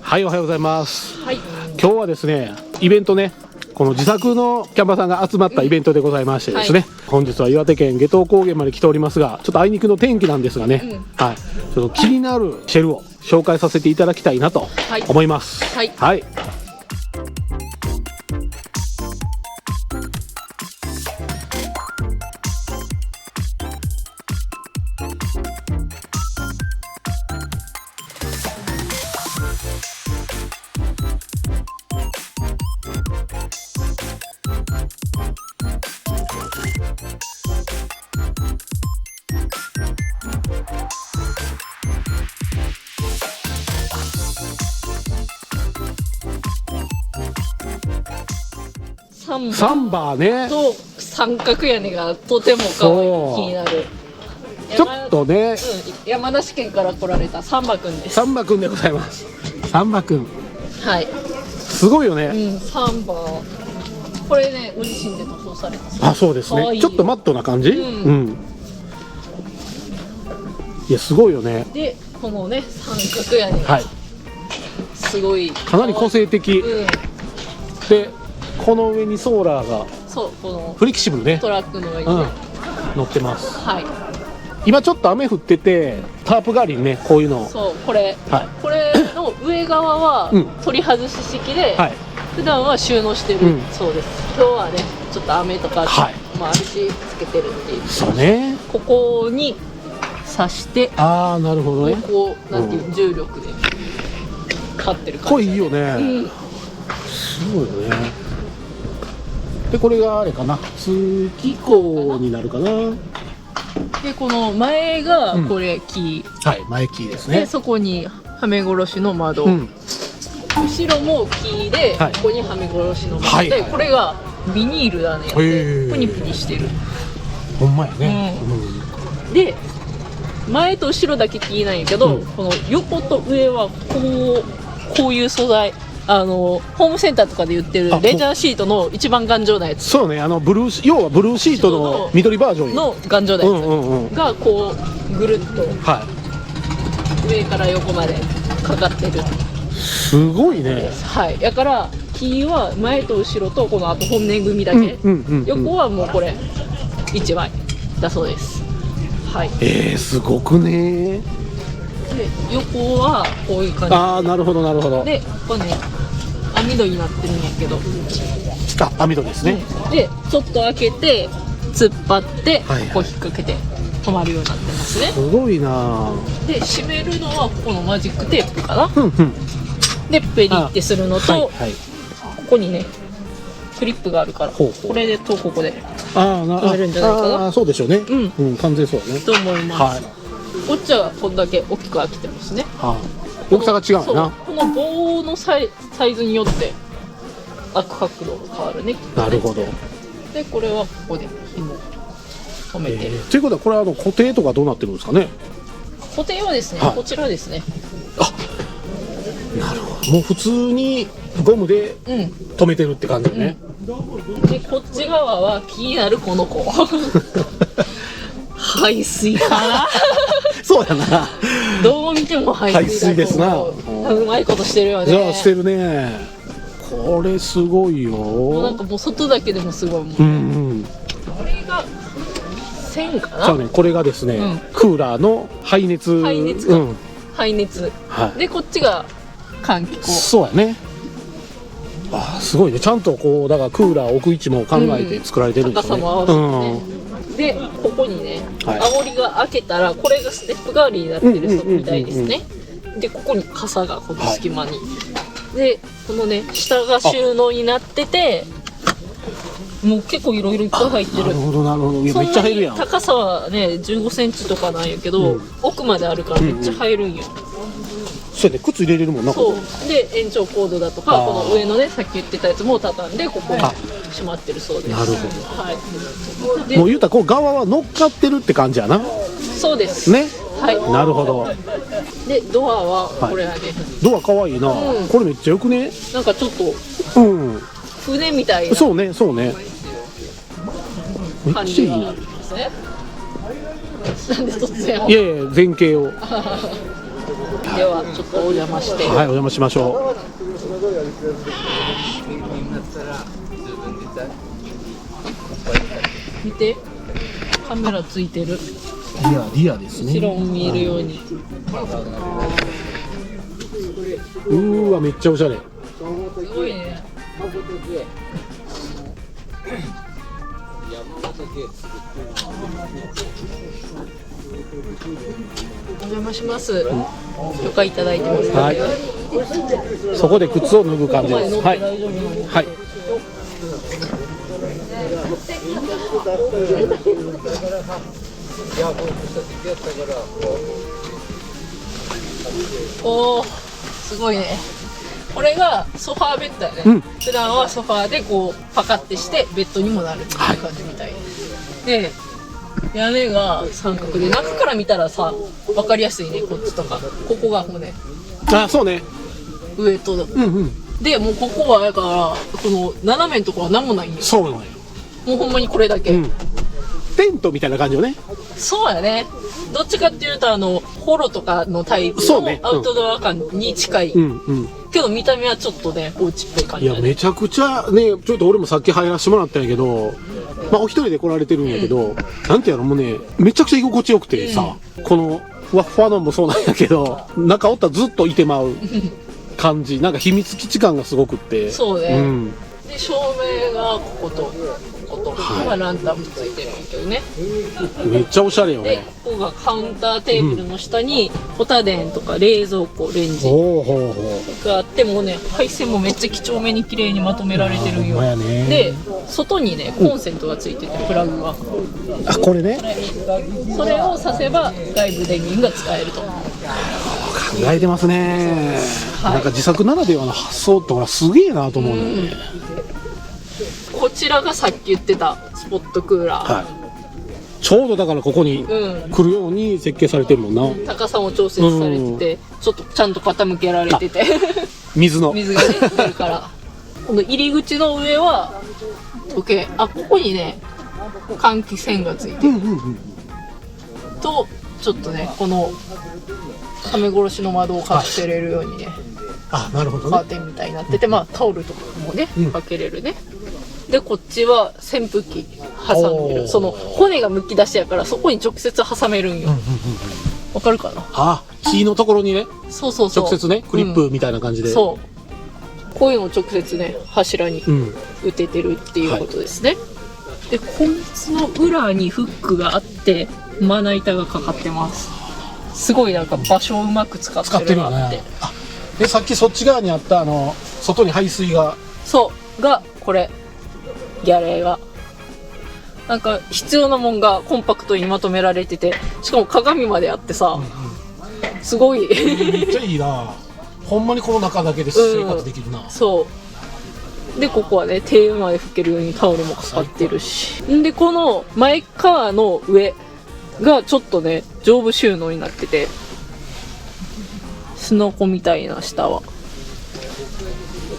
はい、おはようございます。はい。今日はですね、イベントね、この自作のキャンパーさんが集まったイベントでございましてですね、本日は岩手県夏油高原まで来ておりますが、ちょっとあいにくの天気なんですがね、はい、ちょっと気になるシェルを紹介させていただきたいなと思います。はい。はい。サンバーね。と三角屋根がとても可愛い、気になる。ちょっとね、山梨県から来られたサンバくんです。サンバくんでございます。サンバくん。はい。すごいよね。サンバ。これね、ご自身で塗装されてます。あ、そうですね。ちょっとマットな感じ。いや、すごいよね。で、このね、三角屋根。はい。すごい。かなり個性的。で、この上にソーラーが。そう、このフレキシブルね。トラックの上にね、乗ってます。はい。今ちょっと雨降ってて、タープ代わりにね、こういうの。そう、これの上側は取り外し式で、普段は収納してるそうです。今日はね、ちょっと雨とかもあるし、つけてるっていう。そうね。ここに刺して、ああ、なるほどね。こう、なんていう重力で立ってる感じ。これいいよね。すごいよね。で、これがあれかな、通気口になるかな。で、この前がこれ木、はい、前木ですね。で、そこにはめ殺しの窓、後ろも木で、ここにはめ殺しの窓で、これがビニールだね。プニプニしてる。ほんまやね。で、前と後ろだけ木なんやけど、この横と上はこういう素材。ホームセンターとかで売ってるレジャーシートの一番頑丈なやつ。そうね、ブルー、要はブルーシートの緑バージョンの頑丈なやつがこうぐるっと上から横までかかってる。すごいね。はい。だから木は前と後ろとこのあと本面組だけ。横はもうこれ1枚だそうです。はい。すごくね。で、横はこういう感じ。ああ、なるほどなるほど。で、これね、網戸になってるんやけど。あ、網戸ですね。で、ちょっと開けて突っ張ってこう引っ掛けて止まるようになってますね。すごいな。で、閉めるのはここのマジックテープかな。で、ペリってするのと、ここにねクリップがあるから、これでとここで止めるんじゃないかな。ああ、そうでしょうね。完全そうだね。と思います。こっちはこんだけ大きく開けてますね。大きさが違うよな。この棒のサイズによって開く角度が変わるね。なるほど。で、これはここで紐止めてる。ということはこれは固定とかどうなってるんですかね。固定はですね、こちらですね。あ、なるほど。もう普通にゴムで止めてるって感じね。で、こっち側は気になるこの子。排水かな。そうやな。どう見ても排水ですな。うまいことしてるよね。じゃあしてるね。これすごいよ。もうなんかもう外だけでもすごいもん。これが線かな。そうね。これがですね、クーラーの排熱。排熱。で、こっちが換気口。そうやね。あ、すごいね。ちゃんとこうだからクーラー置く位置も考えて作られてるんですね。高さも合わせてね。で、ここにね、煽りが開けたら、これがステップ代わりになってるみたいですね。で、ここに傘がこの隙間に。で、このね、下が収納になってて、もう結構いろいろいっぱい入ってる。なるほどなるほど。めっちゃ入るやん。高さはね、15センチとかなんやけど、奥まであるからめっちゃ入るんよ。そうやね、靴入れれるもんな。そうで、延長コードだとか、この上のね、さっき言ってたやつも畳んでここにしまってるそうです。なるほど。もう言うたらこう側は乗っかってるって感じやな。そうですね。なるほど。で、ドアはこれやね。ドア可愛いな。これめっちゃよくね。なんかちょっと船みたいな。そうね、そうね。めっちゃいい。なんで突然。いやいや、前景を。ではちょっとお邪魔して、はい、お邪魔しましょ見て、カメラついてる。う。リアです後ろも見えるように。わ、めっちゃおしゃれ。すごいね。お邪魔します。許可いただいてますか、はい。そこで靴を脱ぐ感じです。はい。大丈夫なの？はい。おー、すごいね。これがソファーベッドやね。普段はソファーでこうパカってしてベッドにもなるっていう感じみたいです。で、屋根が三角で中から見たらさ、分かりやすいね、こっちとか。ここが骨。あ、そうね。上と。で、もうここはだから、この斜めのところは何もないんよ。そうなんよ。もうほんまにこれだけ。テントみたいな感じよね。そうやね。どっちかっていうとホロとかのタイプのそうねアウトドア感に近い。けど見た目はちょっとね、お家っぽい感じだね。いや、めちゃくちゃね、ちょっと俺もさっき入らせてもらったんやけど、まあお一人で来られてるんやけど、なんてやろ、もうね、めちゃくちゃ居心地よくてさ、このふわっふわのもそうなんやけど、中おったらずっといてまう感じ、なんか秘密基地感がすごくって。そうね。で、照明がこことここと、まあランタンもついてるんやけどね。めっちゃおしゃれよで、ね。ここがカウンターテーブルの下に、ホタテンとか冷蔵庫、レンジがあって、もうね、配線もめっちゃ几帳面に綺麗にまとめられてるんよ。で、外にね、コンセントがついてて、プラグが。あ、これね。それを挿せば、外部電源が使えると。考えてますね。なんか自作ならではの発想ってほらすげえなと思うのよね。こちらがさっき言ってたスポットクーラー。ちょうどだからここに来るように設計されてるもんな。高さも調節されてて、ちょっとちゃんと傾けられてて水がね出るからこの入り口の上は時計、ここにね換気扇がついてる、とちょっとねこのはめ殺しの窓を隠せれるようにね、なるほどね、カーテンみたいになってて、まあタオルとかもねかけれるね。でこっちは扇風機挟んでる、その骨がむき出しやからそこに直接挟めるんよ。わかるかな。木のところにね、そうそうそう、直接ねクリップみたいな感じで、そうこういうのを直接ね柱に打ててるっていうことですね。でこいつの裏にフックがあってまな板がかかってます。すごいなんか場所をうまく使ってるなって。でさっきそっち側にあった外に排水ががこれギャレーがなんか必要なもんがコンパクトにまとめられてて、しかも鏡まであってさ、すごいめっちゃいいな。ほんまにこの中だけで生活できるな。そうでここはね手まで拭けるようにタオルもかかってるし、でこの前側の上がちょっとね上部収納になってて、すのこみたいな下は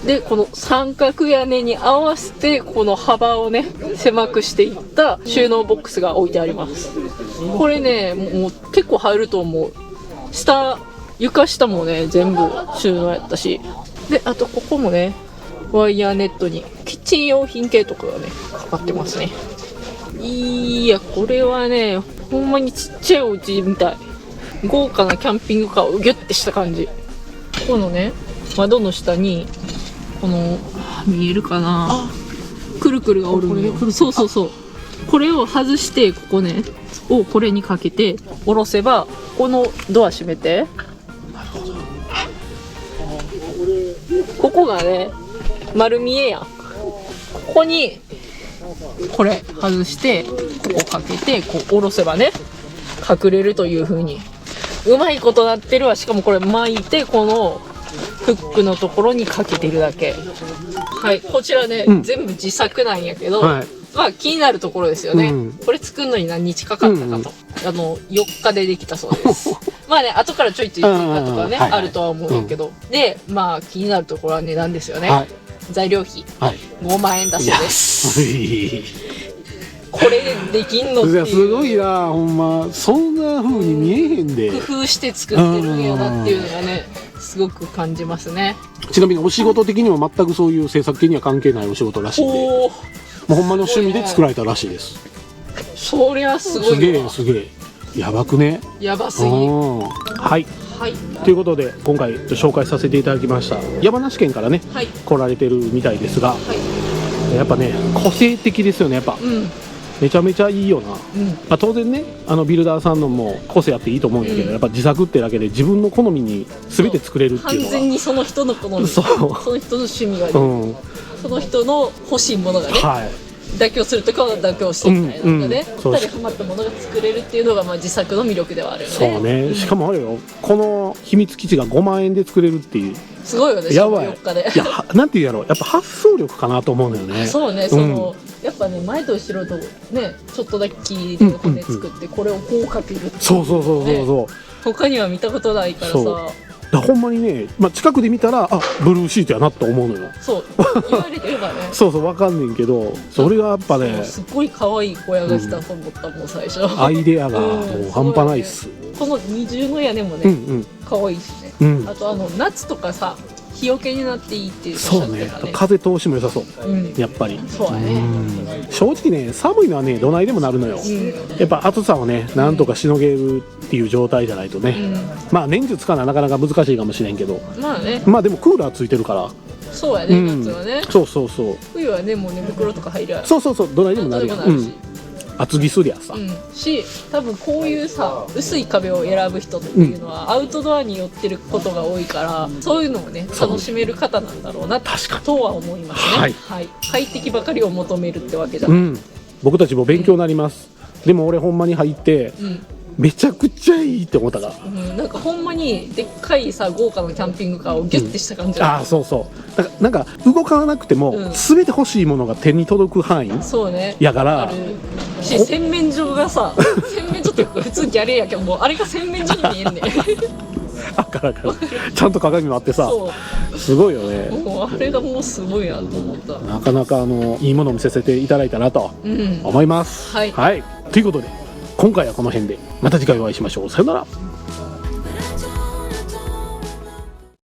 でこの三角屋根に合わせてこの幅をね狭くしていった収納ボックスが置いてあります。これねもう結構入ると思う。床下もね全部収納やったし、であとここもねワイヤーネットにキッチン用品系とかがねかかってますね。いやこれはねほんまにちっちゃいお家みたい。豪華なキャンピングカーをギュッてした感じ。ここのね窓の下にこの見えるかな、くるくるがおるんよ。そうそうそう、これを外してここねをこれにかけて下ろせば、このドア閉めて、ここがね丸見えやん。ここにこれ外してここかけてこう下ろせばね隠れるという風にうまいことなってるわ。しかもこれ巻いてこのフックのところにかけてるだけ。はい、こちらね、全部自作なんやけど、まあ気になるところですよね。これ作るのに何日かかったかと。4日でできたそうです。まあね、後からちょいちょい追加とかね、あるとは思うんやけど。で、まあ気になるところは値段ですよね。材料費、5万円だそうです。これできんのっていう。いやすごいなほんま、そんな風に見えへんで。工夫して作ってるんやなっていうのがねすごく感じますね。ちなみにお仕事的には全くそういう制作系には関係ないお仕事らしいんで、もうほんまの趣味で作られたらしいです。そりゃすごいわ。すげえすげえ、やばくね。やばすぎ。はい、はい、ということで今回紹介させていただきました山梨県からね、はい、来られてるみたいですが、はい、やっぱね個性的ですよね。やっぱ、めちゃめちゃいいよな、まあ、当然ねビルダーさんのも個性あっていいと思うんだけど、やっぱ自作ってだけで自分の好みに全て作れるっていうのが完全にその人の好み、その人の趣味が、その人の欲しいものがね、妥協するとかは妥協してみたいなのがね、2人ハマったものが作れるっていうのがまあ自作の魅力ではあるよね。そうね、しかもあれよ、この秘密基地が5万円で作れるっていう、すごいよね。やばい。4日でいやなんていうやろ、やっぱ発想力かなと思うのよね。そうね、その、やっぱね前と後ろとねちょっとだけ切りで骨作ってこれをこうかけるっていう、そうそうそうそうそう、他には見たことないからさ。ほんまにね、まあ、近くで見たらブルーシートやなと思うのよ。そう言われてるからねそうそう、わかんねんけど、それがやっぱねすっごい可愛い小屋がしたと思ったもん最初。アイデアがもう半端ないっす。この二重の屋根もね可愛いしね。あと夏とかさ日よけになっていいっていう。そうね、風通しも良さそう、やっぱり。そうだね。正直ね、寒いのはねどないでもなるのよ。やっぱ暑さをねなんとかしのげるっていう状態じゃないとね、まあ年中使うのはなかなか難しいかもしれんけど、まあね、まあでもクーラーついてるから。そうやね、夏はね。そうそうそう。冬はねもう寝袋とか入るやろ。そうそうそう、どないでもなるやん。厚着すりゃさ、し多分こういうさ薄い壁を選ぶ人っていうのはアウトドアに寄ってることが多いから、そういうのもね楽しめる方なんだろうなとは思いますね。はい、快適ばかりを求めるってわけじゃない。僕たちも勉強になります。でも俺ほんまに入ってめちゃくちゃいいって思ったから、なんかほんまにでっかいさ豪華なキャンピングカーをギュッてした感じ。そうそう、なんか動かなくても全て欲しいものが手に届く範囲やから。洗面所がさ洗面所って普通ギャレーやけどもうあれが洗面所に見えんねんちゃんと鏡もあってさ、すごいよね。もうあれがもうすごいなと思った。なかなかいいものを見せていただいたなと思います。はい、ということで今回はこの辺で、また次回お会いしましょう。さよなら。